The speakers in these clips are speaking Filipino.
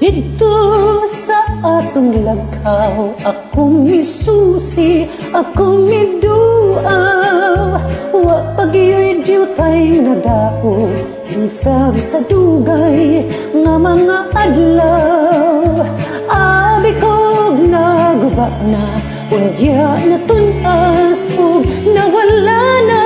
Dito sa atong lagkaw, akong misusi, akong miduaw. Wa pagiyo'y diutay nadao, isag sa dugay nga mga adlaw. Abi kog naguba na, undya na tunas ug nawala na.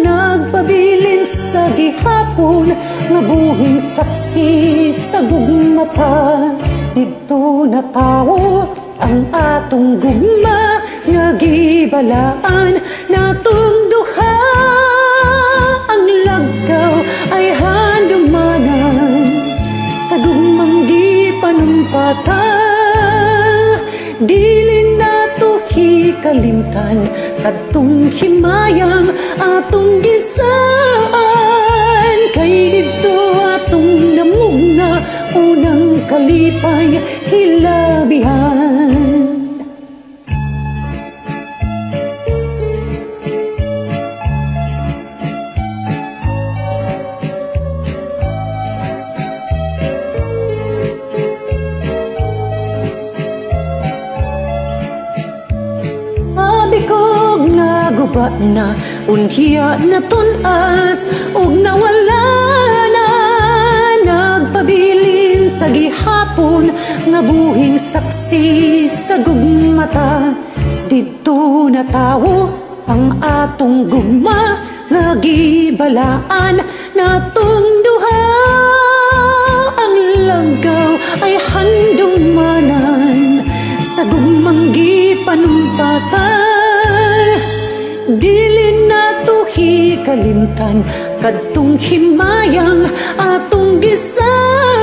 Nagpabilin sa gihapon, nga buhing saksi sa gugmata. Dito na tawo ang atong gugma, nga gibalaan natong duha. Ang lagkaw ay handumanan sa gugmang gipanumpata. Dili nato hikalimtan kadtong himayang atong gisaan. Kay dito atong namugna, unang kalipay hilabihan. Naguba na, untiya na tunas ug nawala na. Nagpabilin sa gihapon, nga buhing saksi sa gugmata. Dito na tawo ang atong gugma, nga gibalaan natong duha. Ang lagaw ay handumanan sa gugmang gipanumpatan. Dili nato hikalimtan kadtong himayang atong gisaan.